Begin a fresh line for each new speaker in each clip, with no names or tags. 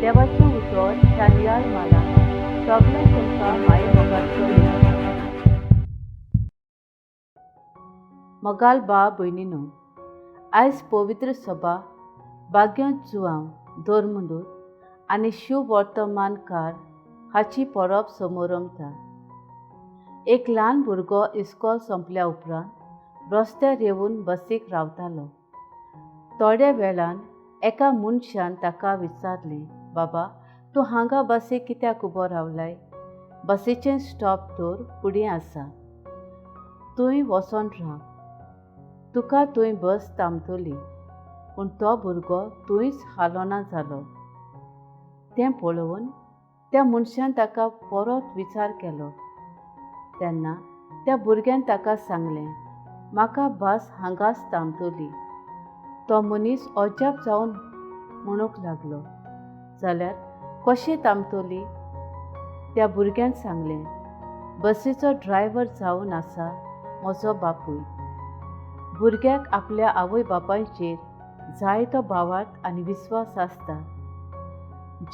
देवाचें उतर ह्या नियाळ माला सगळें तुमकां माये मोगाचो मोगाल बा भयणीनो, आयज पवित्र सभा भाग्योंत जुआंव धर्मदूत आनी शुभ वर्तमानकार हाची परब समोर रमता. एक ल्हान भुरगो इस्कॉल संपल्या उपरांत रस्त्यार येवन बसीक रावतालो. थोड्या वेळान एका मनशान ताका विचारलें, बाबा, तूं हांगा बसीक कित्याक उबो रावलाय? बसीचें स्टॉप तर फुडें आसा, थंय वचोन राव, तुका थंय बस थांबतली. पूण तो भुरगो थंयच हालोना जालो. तें पळोवन त्या मनशान ताका परत विचार केलो. तेन्ना त्या भुरग्यान ताका सांगलें, म्हाका बस हांगाच थांबतली. तो मनीस अजाप जावन म्हणूंक लागलो, जाल्यार कशें थांबतली? त्या भुरग्यान सांगलें, बसीचो ड्रायव्हर जावन आसा म्हजो बापूय. भुरग्याक आपल्या आवय बापायचेर जायतो भावार्थ आनी विस्वास आसता.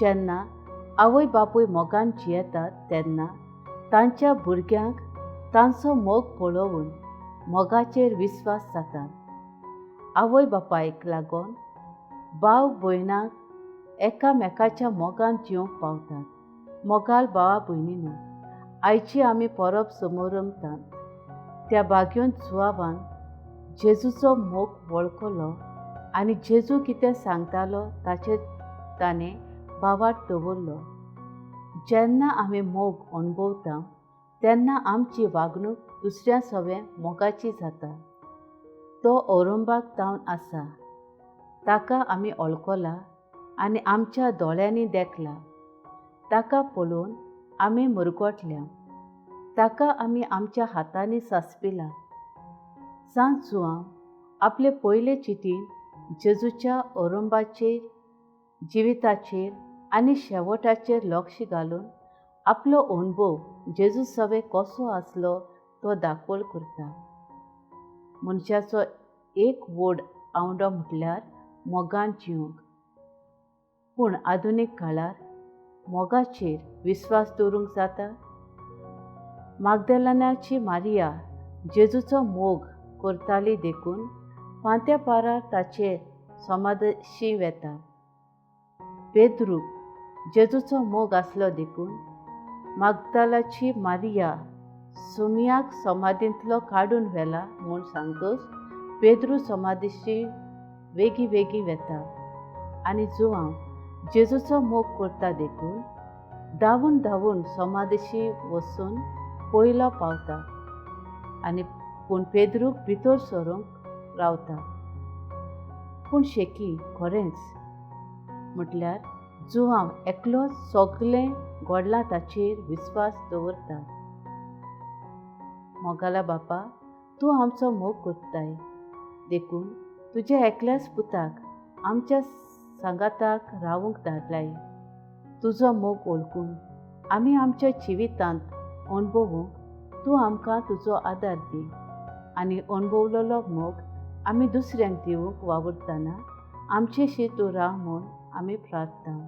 जेन्ना आवय बापूय मोगान जियेतात तेन्ना तांच्या भुरग्यांक तांचो मोग पळोवन मोगाचेर विस्वास जाता. आवय बापायक लागून भाव भयणाक एकामेकाच्या मोगान जिवंक पावतात. मोगाल भावा भयणीनो, आयची आमी परब समोर रमतात. त्या भाग्योंत जुआवान जेजूचो मोग वळखलो आनी जेजू कितें सांगतालो ताचेर ताणें भावार्थ दवरलो. जेन्ना आमी मोग अणभवता तेन्ना आमची वागणूक दुसऱ्या सवें मोगाची जाता. तो औरंगाबाद जावन आसा, ताका आमी वळखला आनी आमच्या दोळ्यांनी देखला. ताका पळोवन आमी मरगटल्या, ताका आमी आमच्या हातांनी सांसपिला. सांज जुआंव आपले पयले चिटीन जेजूच्या औरंगाबादचेर जिविताचेर आनी शेवटाचेर लक्ष घालून आपलो अणभव जेजू सवे कसो आसलो तो दाखोवळ करता. मनशाचो एक व्हड आवंडो म्हटल्यार मोगान जिवंक. पूण आधुनीक काळार मोगाचेर विस्वास दवरूंक जाता? मागदलेनाची मारिया जेजूचो मोग करताली देखून पांत्या पारार ताचे समाधीशी वेता. पेद्रूक जेजूचो मोग आसलो देखून मागदलाची मारिया सुमियाक समाधींतलो काडून व्हेला म्हूण सांगतच पेद्रू समाधीशी वेगी वेगी वेता. आनी जुआंव जेजूचो मोग करता देखून धांवून धांवून समाधीशी वचून पयलो पावता. आनी पूण पेद्रूक भितर सरूंक रावता. पूण शेकी खरेंच म्हटल्यार जुआंव एकलोच सगळें घडलां ताचेर विस्वास दवरता. मोगाला बापा, तूं आमचो मोग करताय देखून तुज्या एकल्याच पुताक आमच्या सांगाताक रावूंक धाडलाय. तुजो मोग ओळखून आमी आमच्या जिवितांत अणभवूंक तूं आमकां तुजो आदार दी आनी अणभवलेलो मोग आमी दुसऱ्यांक दिवंक वावुरतना आमचेशी तूं राव म्हूण आमी प्रार्थना.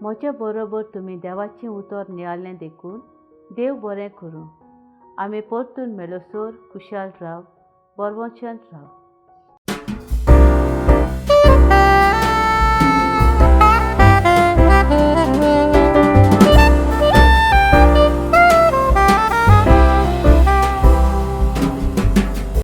म्हज्या बरोबर तुमी देवाचें उतर नियाळें देखून देव बरें करूं. आमी परतून मेळसर खुशाल राव, बरवंशान राव.